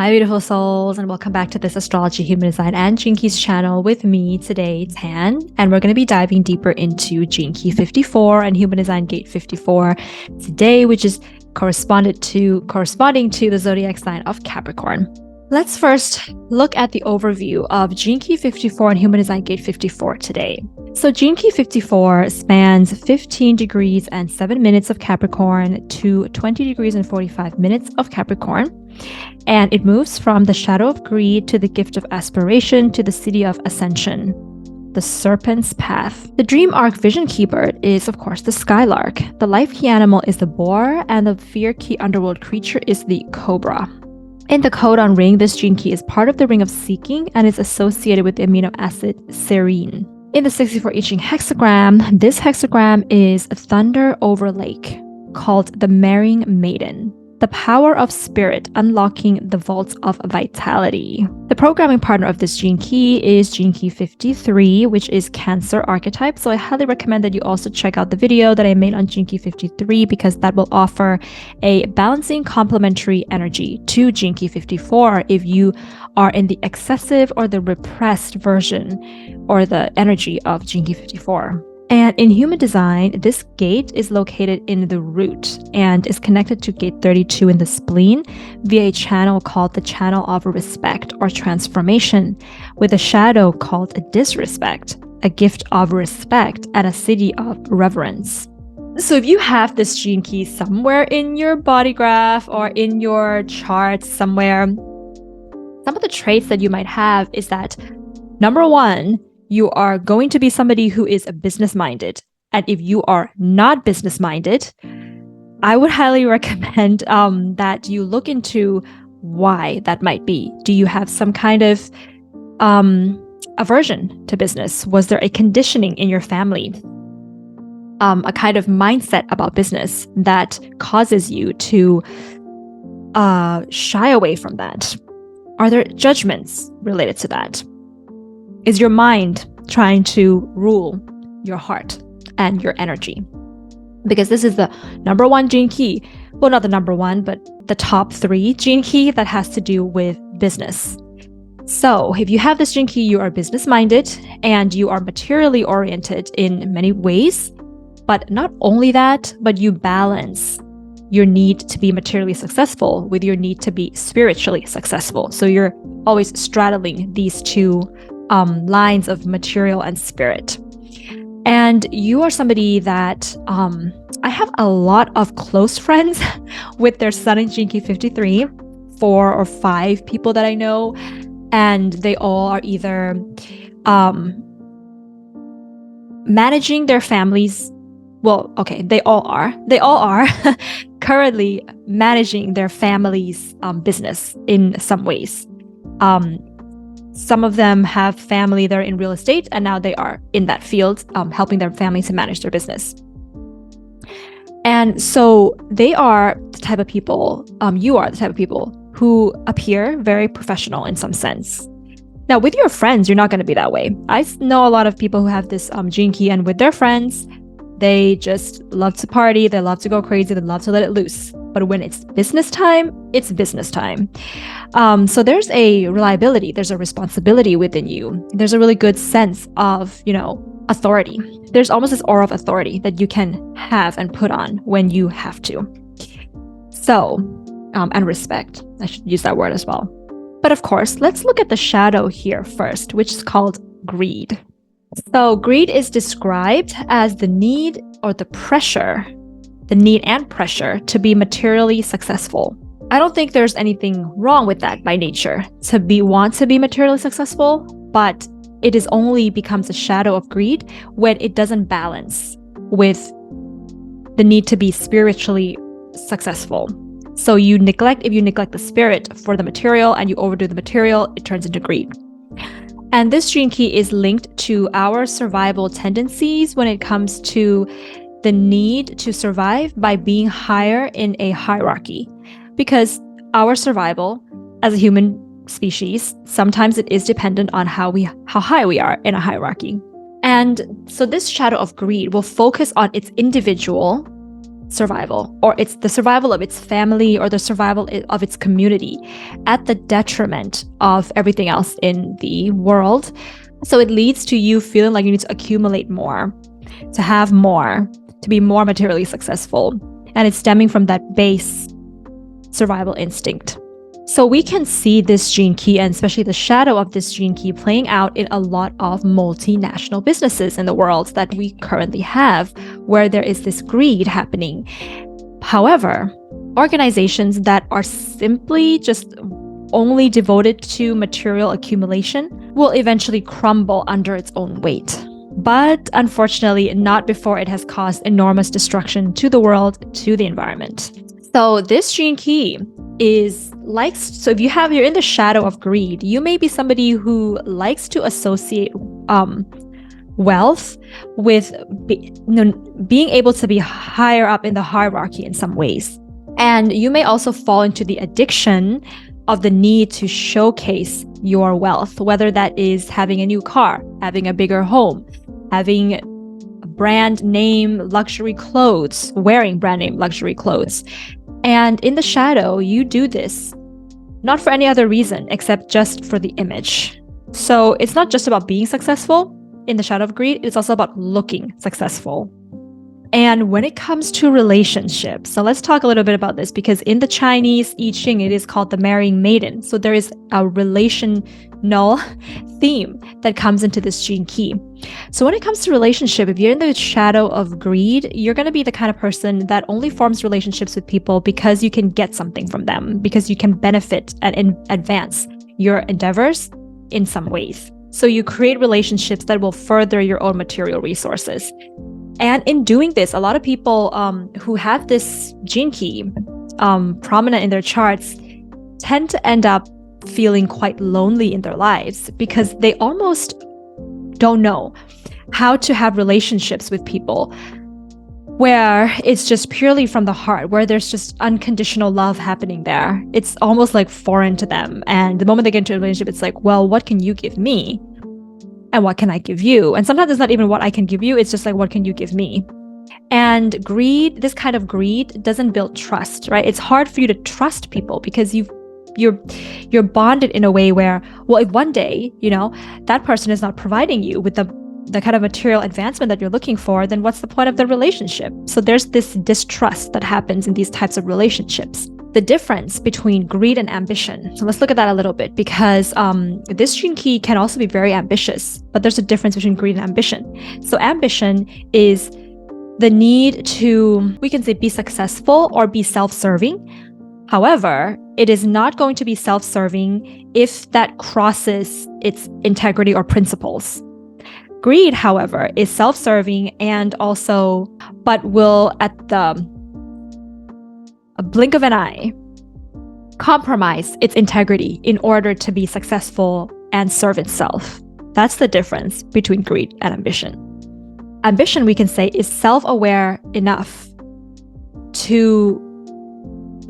Hi, beautiful souls, and welcome back to this Astrology, Human Design, and Gene Keys channel with me today, Tan. And we're going to be diving deeper into Gene Key 54 and Human Design Gate 54 today, which is corresponding to the zodiac sign of Capricorn. Let's first look at the overview of Gene Key 54 and Human Design Gate 54 today. So Gene Key 54 spans 15 degrees and 7 minutes of Capricorn to 20 degrees and 45 minutes of Capricorn. And it moves from the shadow of greed to the gift of aspiration to the siddhi of ascension, the serpent's path. The dream arc vision keybird is, of course, the SKYLARK. The life key animal is the boar, and the fear key underworld creature is the cobra. In the codon ring, this gene key is part of the ring of seeking and is associated with the amino acid serine. In the 64 I Ching hexagram, this hexagram is a thunder over lake, called the marrying maiden. The power of spirit unlocking the vaults of vitality. The programming partner of this gene key is Gene Key 53, which is Cancer archetype. So I highly recommend that you also check out the video that I made on Gene Key 53 because that will offer a balancing complementary energy to Gene Key 54 if you are in the excessive or the repressed version or the energy of Gene Key 54. And in human design, this gate is located in the root and is connected to gate 32 in the spleen via a channel called the channel of respect or transformation, with a shadow called a disrespect, a gift of respect, and a siddhi of reverence. So if you have this gene key somewhere in your body graph or in your chart somewhere, some of the traits that you might have is that, number one, you are going to be somebody who is business-minded. And if you are not business-minded, I would highly recommend that you look into why that might be. Do you have some kind of aversion to business? Was there a conditioning in your family? A kind of mindset about business that causes you to shy away from that? Are there judgments related to that? Is your mind trying to rule your heart and your energy? Because this is the number one gene key. Well, not the number one, but the top 3 gene key that has to do with business. So if you have this gene key, you are business-minded and you are materially oriented in many ways. But not only that, but you balance your need to be materially successful with your need to be spiritually successful. So you're always straddling these two lines of material and spirit. And you are somebody that I have a lot of close friends with their sun in Gene Key 53, 4 or 5 people that I know, and they all are either managing their families. Well, okay, they all are currently managing their family's business in some ways. Some of them have family that are in real estate, and now they are in that field, helping their families to manage their business. And so they are the type of people, you are the type of people who appear very professional in some sense. Now, with your friends, you're not going to be that way. I know a lot of people who have this gene key, and with their friends, they just love to party, they love to go crazy, they love to let it loose. But when it's business time, it's business time. So there's a reliability, there's a responsibility within you. There's a really good sense of, authority. There's almost this aura of authority that you can have and put on when you have to. So, and respect. I should use that word as well. But of course, let's look at the shadow here first, which is called greed. So greed is described as the need or the pressure, the need and pressure to be materially successful. I don't think there's anything wrong with that by nature, want to be materially successful, but it is only becomes a shadow of greed when it doesn't balance with the need to be spiritually successful. So if you neglect the spirit for the material and you overdo the material, it turns into greed. And this gene key is linked to our survival tendencies when it comes to the need to survive by being higher in a hierarchy. Because our survival as a human species, sometimes it is dependent on how high we are in a hierarchy. And so this shadow of greed will focus on its individual survival, or it's the survival of its family or the survival of its community at the detriment of everything else in the world. So it leads to you feeling like you need to accumulate more, to have more, to be more materially successful. And it's stemming from that base survival instinct. So we can see this gene key, and especially the shadow of this gene key, playing out in a lot of multinational businesses in the world that we currently have, where there is this greed happening. However, organizations that are simply just only devoted to material accumulation will eventually crumble under its own weight. But unfortunately, not before it has caused enormous destruction to the world, to the environment. So this gene key is like, so if you're in the shadow of greed, you may be somebody who likes to associate wealth with being able to be higher up in the hierarchy in some ways. And you may also fall into the addiction of the need to showcase your wealth, whether that is having a new car, having a bigger home, having brand name luxury clothes, wearing brand name luxury clothes. And in the shadow, you do this not for any other reason except just for the image. So it's not just about being successful in the shadow of greed, it's also about looking successful. And when it comes to relationships, so let's talk a little bit about this, because in the Chinese I Ching, it is called the marrying maiden. So there is a relational theme that comes into this gene key. So when it comes to relationship, if you're in the shadow of greed, you're going to be the kind of person that only forms relationships with people because you can get something from them, because you can benefit and advance your endeavors in some ways. So you create relationships that will further your own material resources. And in doing this, a lot of people who have this gene key prominent in their charts tend to end up feeling quite lonely in their lives because they almost don't know how to have relationships with people where it's just purely from the heart, where there's just unconditional love happening there. It's almost like foreign to them. And the moment they get into a relationship, it's like, well, what can you give me? And what can I give you? And sometimes it's not even what I can give you. It's just like, what can you give me? And greed, this kind of greed doesn't build trust, right? It's hard for you to trust people because you're bonded in a way where, well, if one day, that person is not providing you with the kind of material advancement that you're looking for, then what's the point of the relationship? So there's this distrust that happens in these types of relationships. The difference between greed and ambition. So let's look at that a little bit, because this gene key can also be very ambitious, but there's a difference between greed and ambition. So ambition is the need to, we can say, be successful or be self-serving. However, it is not going to be self-serving if that crosses its integrity or principles. Greed, however, is self-serving and also, but will at a blink of an eye, compromise its integrity in order to be successful and serve itself. That's the difference between greed and ambition. Ambition, we can say, is self-aware enough to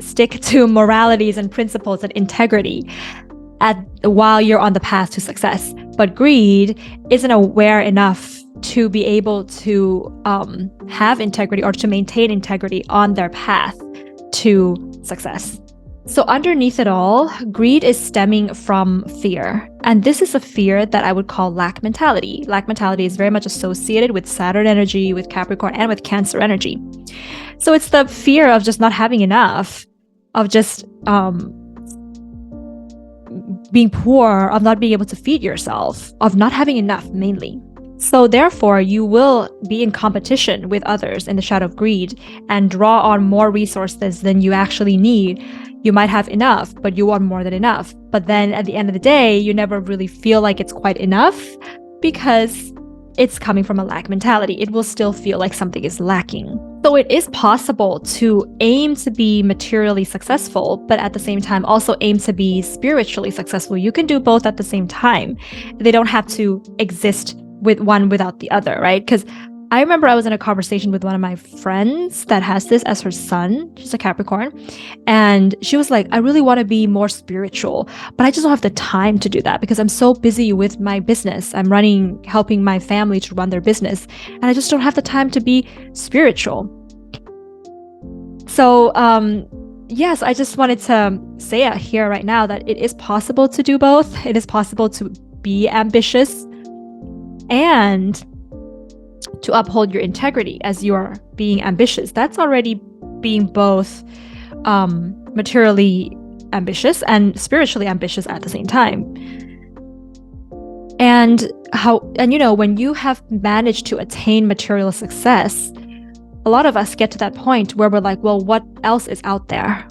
stick to moralities and principles and integrity while you're on the path to success. But greed isn't aware enough to be able to have integrity or to maintain integrity on their path to success. So underneath it all, greed is stemming from fear. And this is a fear that I would call lack mentality. Lack mentality is very much associated with Saturn energy, with Capricorn, and with Cancer energy. So it's the fear of just not having enough, of just being poor, of not being able to feed yourself, of not having enough mainly. So therefore, you will be in competition with others in the shadow of greed and draw on more resources than you actually need. You might have enough, but you want more than enough. But then at the end of the day, you never really feel like it's quite enough because it's coming from a lack mentality. It will still feel like something is lacking. So it is possible to aim to be materially successful, but at the same time also aim to be spiritually successful. You can do both at the same time. They don't have to exist with one without the other, right? Because I remember I was in a conversation with one of my friends that has this as her son. She's a Capricorn. And she was like, I really want to be more spiritual, but I just don't have the time to do that because I'm so busy with my business. I'm helping my family to run their business. And I just don't have the time to be spiritual. So, yes, I just wanted to say it here right now that it is possible to do both. It is possible to be ambitious and to uphold your integrity as you are being ambitious. That's already being both materially ambitious and spiritually ambitious at the same time. And when you have managed to attain material success, a lot of us get to that point where we're like, well, what else is out there?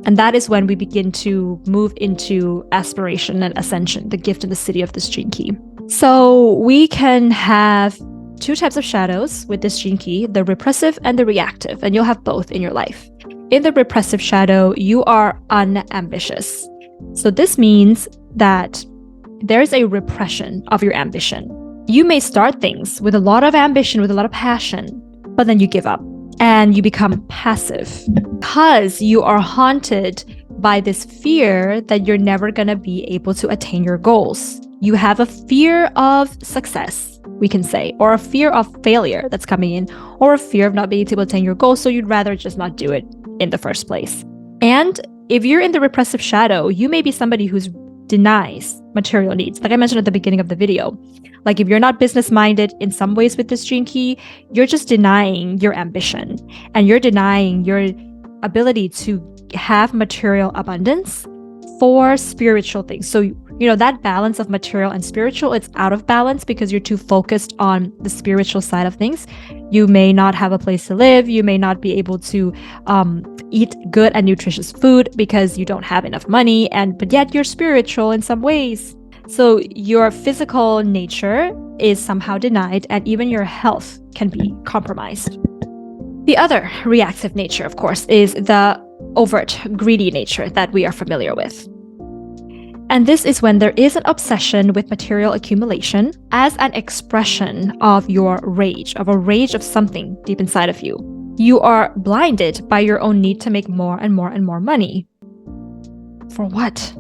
And that is when we begin to move into aspiration and ascension, the gift and the siddhi of this gene key. So we can have two types of shadows with this gene key, the repressive and the reactive, and you'll have both in your life. In the repressive shadow, you are unambitious. So this means that there's a repression of your ambition. You may start things with a lot of ambition, with a lot of passion, but then you give up and you become passive because you are haunted by this fear that you're never going to be able to attain your goals. You have a fear of success, we can say, or a fear of failure that's coming in, or a fear of not being able to attain your goals, so you'd rather just not do it in the first place. And if you're in the repressive shadow, you may be somebody who denies material needs. Like I mentioned at the beginning of the video, like if you're not business-minded in some ways with this gene key, you're just denying your ambition and you're denying your ability to have material abundance for spiritual things. So, that balance of material and spiritual, it's out of balance because you're too focused on the spiritual side of things. You may not have a place to live. You may not be able to eat good and nutritious food because you don't have enough money, but yet you're spiritual in some ways. So your physical nature is somehow denied, and even your health can be compromised. The other reactive nature, of course, is the overt, greedy nature that we are familiar with. And this is when there is an obsession with material accumulation as an expression of your rage, of a rage of something deep inside of you. You are blinded by your own need to make more and more and more money. For what?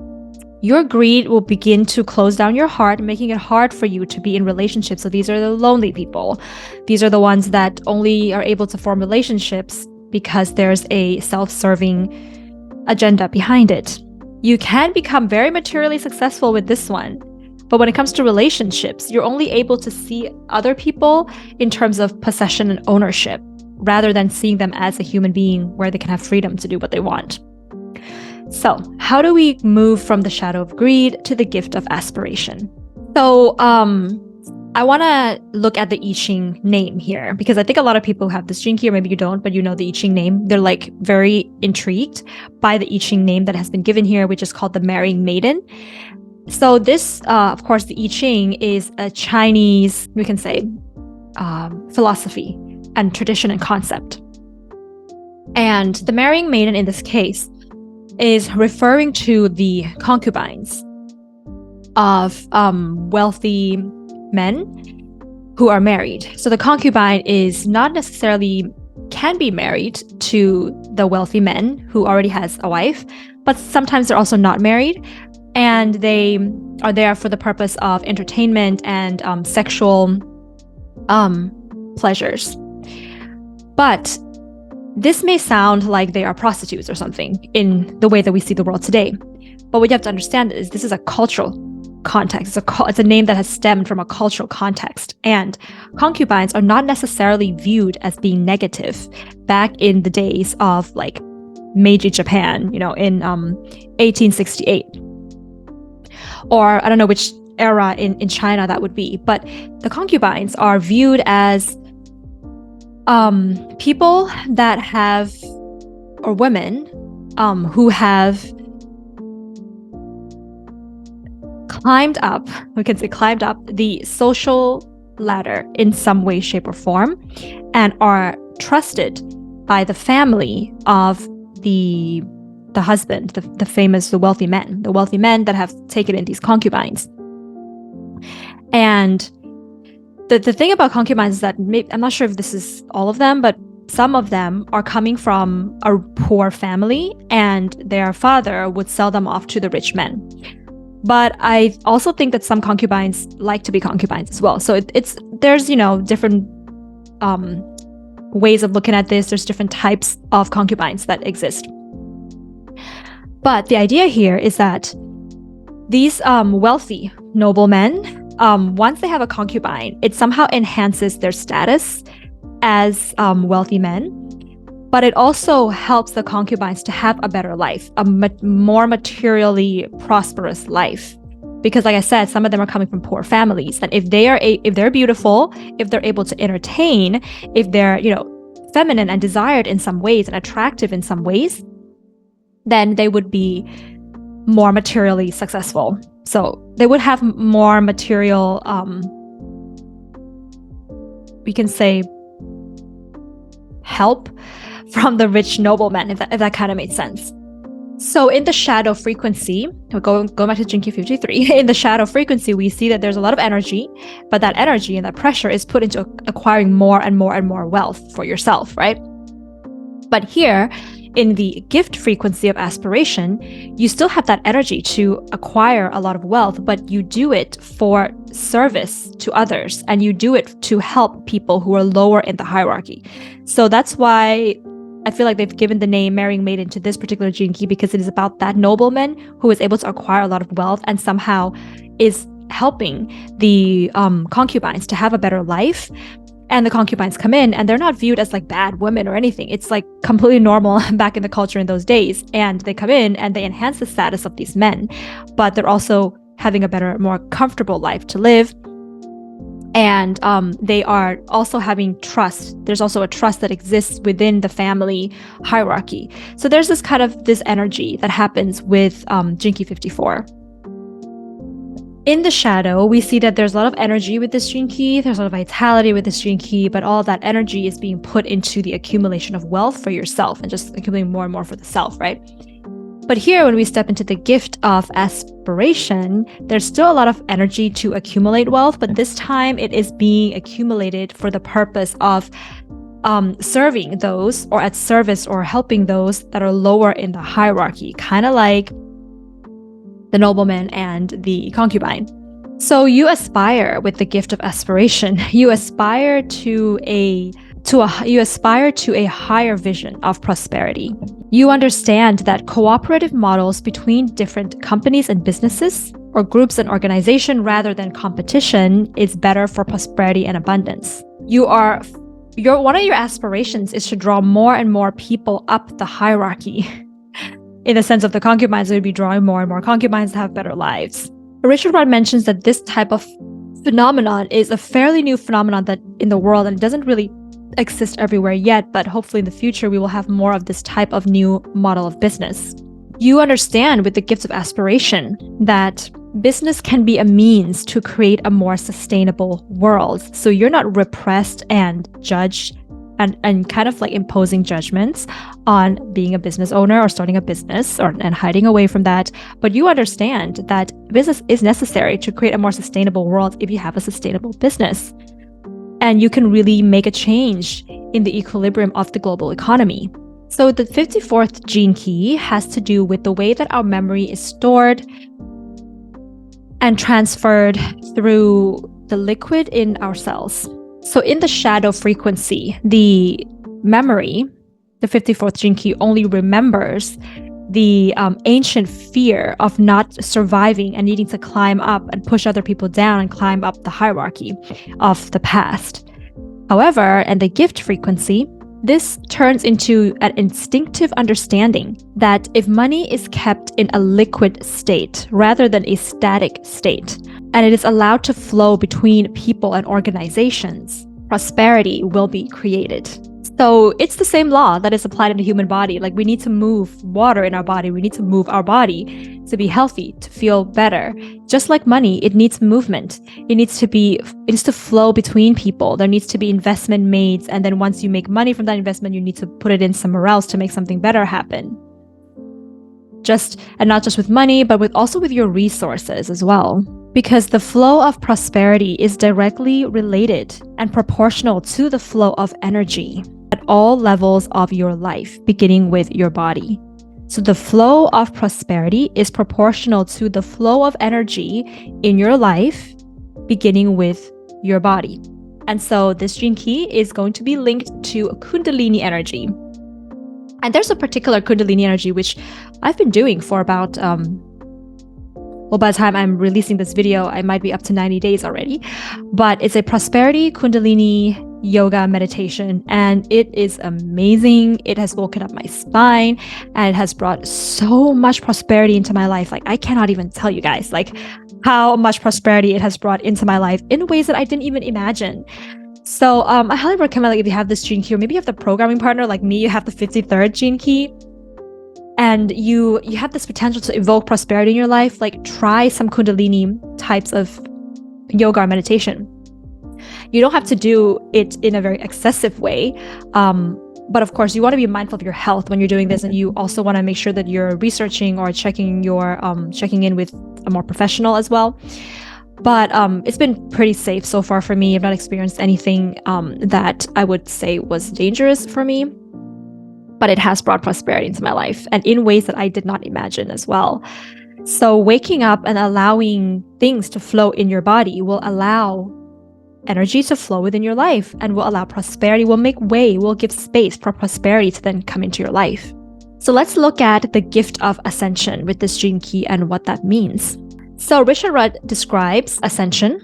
Your greed will begin to close down your heart, making it hard for you to be in relationships. So these are the lonely people. These are the ones that only are able to form relationships because there's a self-serving agenda behind it. You can become very materially successful with this one, but when it comes to relationships, you're only able to see other people in terms of possession and ownership, rather than seeing them as a human being where they can have freedom to do what they want. So, how do we move from the shadow of greed to the gift of aspiration? So, I want to look at the I Ching name here, because I think a lot of people have this gene key, or maybe you don't, but you know the I Ching name. They're like very intrigued by the I Ching name that has been given here, which is called the Marrying Maiden. So this, of course, the I Ching is a Chinese, we can say, philosophy and tradition and concept. And the Marrying Maiden in this case is referring to the concubines of wealthy men who are married. So the concubine is not necessarily can be married to the wealthy men who already has a wife, but sometimes they're also not married, and they are there for the purpose of entertainment and sexual pleasures. But this may sound like they are prostitutes or something in the way that we see the world today. But what you have to understand is this is a cultural context. It's a name that has stemmed from a cultural context. And concubines are not necessarily viewed as being negative back in the days of like Meiji Japan, in 1868. Or I don't know which era in China that would be. But the concubines are viewed as people that have, or women who have climbed up the social ladder in some way, shape, or form, and are trusted by the family of the husband, the wealthy men that have taken in these concubines. And the thing about concubines is that I'm not sure if this is all of them, but some of them are coming from a poor family, and their father would sell them off to the rich men. But I also think that some concubines like to be concubines as well. So there's different ways of looking at this. There's different types of concubines that exist. But the idea here is that these wealthy noblemen, once they have a concubine, it somehow enhances their status as wealthy men, but it also helps the concubines to have a better life, a more materially prosperous life. Because like I said, some of them are coming from poor families, and if they're beautiful, if they're able to entertain, if they're, you know, feminine and desired in some ways and attractive in some ways, then they would be more materially successful. So they would have more material, we can say, help from the rich noblemen, if that kind of made sense. So in the shadow frequency, going back to Jinki 53, in the shadow frequency, we see that there's a lot of energy, but that energy and that pressure is put into acquiring more and more and more wealth for yourself, right? But here, in the gift frequency of aspiration, you still have that energy to acquire a lot of wealth, but you do it for service to others, and you do it to help people who are lower in the hierarchy. So that's why I feel like they've given the name Marrying Maiden to this particular Jinki, because it is about that nobleman who is able to acquire a lot of wealth and somehow is helping the concubines to have a better life. And the concubines come in and they're not viewed as like bad women or anything. It's like completely normal back in the culture in those days. And they come in and they enhance the status of these men, but they're also having a better, more comfortable life to live. And they are also having trust. There's also a trust that exists within the family hierarchy. So there's this kind of this energy that happens with Jinki 54. In the shadow, we see that there's a lot of energy with this Jinki, there's a lot of vitality with this Jinki, but all that energy is being put into the accumulation of wealth for yourself and just accumulating more and more for the self, right? But here, when we step into the gift of aspiration, there's still a lot of energy to accumulate wealth, but this time it is being accumulated for the purpose of serving those, or at service or helping those that are lower in the hierarchy, kind of like the nobleman and the concubine. So you aspire with the gift of aspiration. You aspire to a higher vision of prosperity. You understand that cooperative models between different companies and businesses, or groups and organization rather than competition, is better for prosperity and abundance. One of your aspirations is to draw more and more people up the hierarchy. In the sense of the concubines, it would be drawing more and more concubines to have better lives. Richard Rudd mentions that this type of phenomenon is a fairly new phenomenon that in the world, and it doesn't really exist everywhere yet, but hopefully in the future we will have more of this type of new model of business. You understand with the gifts of aspiration that business can be a means to create a more sustainable world. So you're not repressed and judged and kind of like imposing judgments on being a business owner or starting a business and hiding away from that. But you understand that business is necessary to create a more sustainable world if you have a sustainable business. And you can really make a change in the equilibrium of the global economy. So the 54th gene key has to do with the way that our memory is stored and transferred through the liquid in our cells. So in the shadow frequency, the memory, the 54th gene key, only remembers the ancient fear of not surviving and needing to climb up and push other people down and climb up the hierarchy of the past. However, in the gift frequency, this turns into an instinctive understanding that if money is kept in a liquid state rather than a static state, and it is allowed to flow between people and organizations, prosperity will be created. So it's the same law that is applied in the human body. Like, we need to move water in our body. We need to move our body to be healthy, to feel better. Just like money, it needs movement. It needs to flow between people. There needs to be investment made. And then once you make money from that investment, you need to put it in somewhere else to make something better happen. And not just with money, but also with your resources as well. Because the flow of prosperity is directly related and proportional to the flow of energy at all levels of your life, beginning with your body. So the flow of prosperity is proportional to the flow of energy in your life, beginning with your body. And so this gene key is going to be linked to Kundalini energy. And there's a particular Kundalini energy which I've been doing for about, well, by the time I'm releasing this video, I might be up to 90 days already. But it's a prosperity Kundalini yoga meditation, and it is amazing. It has woken up my spine, and it has brought so much prosperity into my life. Like, I cannot even tell you guys, like, how much prosperity it has brought into my life in ways that I didn't even imagine. So I highly recommend, like, if you have this gene key, or maybe you have the programming partner like me, you have the 53rd gene key, and you have this potential to evoke prosperity in your life, like, try some Kundalini types of yoga or meditation. You don't have to do it in a very excessive way. But of course, you want to be mindful of your health when you're doing this, and you also want to make sure that you're researching or checking in with a more professional as well. But it's been pretty safe so far for me. I've not experienced anything that I would say was dangerous for me. But it has brought prosperity into my life, and in ways that I did not imagine as well. So waking up and allowing things to flow in your body will allow energy to flow within your life, and will allow prosperity, will make way, will give space for prosperity to then come into your life. So let's look at the gift of ascension with this gene key and what that means. So Richard Rudd describes ascension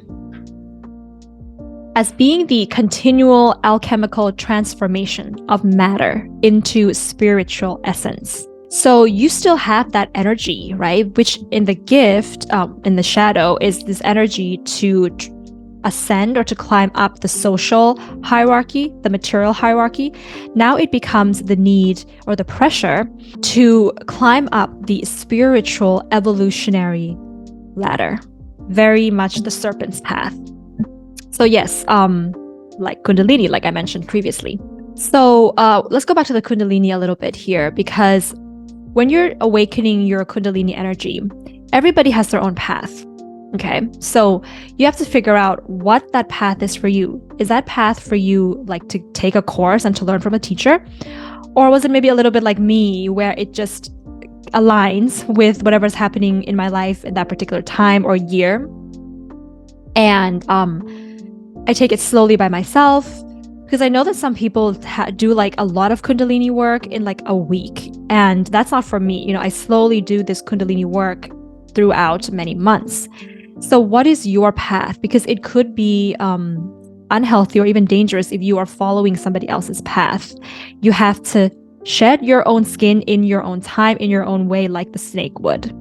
as being the continual alchemical transformation of matter into spiritual essence. So you still have that energy, right? Which in the gift, in the shadow, is this energy to ascend or to climb up the social hierarchy, the material hierarchy. Now it becomes the need or the pressure to climb up the spiritual evolutionary ladder, very much the serpent's path. So yes, like Kundalini, like I mentioned previously. So let's go back to the Kundalini a little bit here, because when you're awakening your Kundalini energy, everybody has their own path. Okay, so you have to figure out what that path is for you. Is that path for you, like, to take a course and to learn from a teacher? Or was it maybe a little bit like me, where it just aligns with whatever's happening in my life in that particular time or year? And I take it slowly by myself, because I know that some people do like a lot of Kundalini work in like a week, and that's not for me. You know, I slowly do this Kundalini work throughout many months. So what is your path? Because it could be unhealthy or even dangerous if you are following somebody else's path. You have to shed your own skin in your own time, in your own way, like the snake would.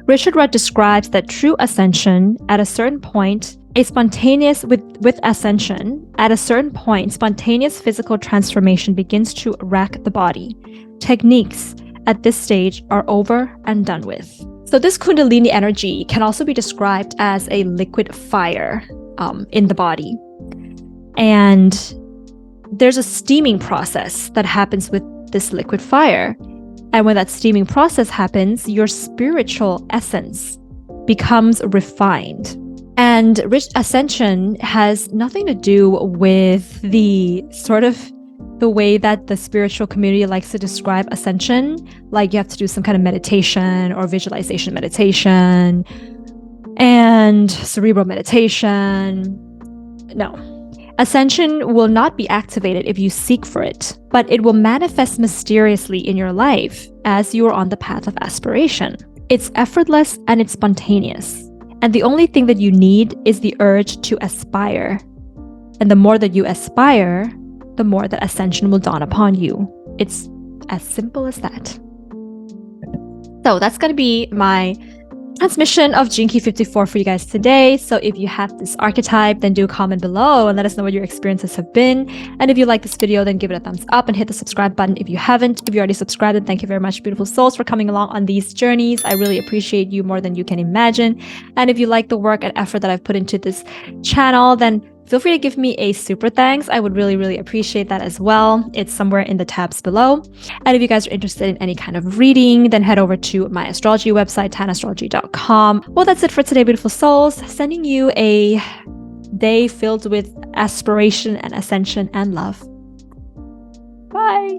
Richard Rudd describes that true ascension at a certain point, with ascension, at a certain point, spontaneous physical transformation begins to rack the body. Techniques at this stage are over and done with. So this Kundalini energy can also be described as a liquid fire in the body. And there's a steaming process that happens with this liquid fire. And when that steaming process happens, your spiritual essence becomes refined. And ascension has nothing to do with the sort of the way that the spiritual community likes to describe ascension, like you have to do some kind of meditation or visualization meditation and cerebral meditation. No. Ascension will not be activated if you seek for it, but it will manifest mysteriously in your life as you are on the path of aspiration. It's effortless and it's spontaneous. And the only thing that you need is the urge to aspire. And the more that you aspire, the more that ascension will dawn upon you. It's as simple as that. So that's going to be my transmission of Gene Key 54 for you guys today. So if you have this archetype, then do comment below and let us know what your experiences have been. And if you like this video, then give it a thumbs up and hit the subscribe button if you haven't. If you already subscribed, then thank you very much, beautiful souls, for coming along on these journeys. I really appreciate you more than you can imagine. And if you like the work and effort that I've put into this channel, then feel free to give me a super thanks. I would really, really appreciate that as well. It's somewhere in the tabs below. And if you guys are interested in any kind of reading, then head over to my astrology website, tanastrology.com. Well, that's it for today, beautiful souls. Sending you a day filled with aspiration and ascension and love. Bye.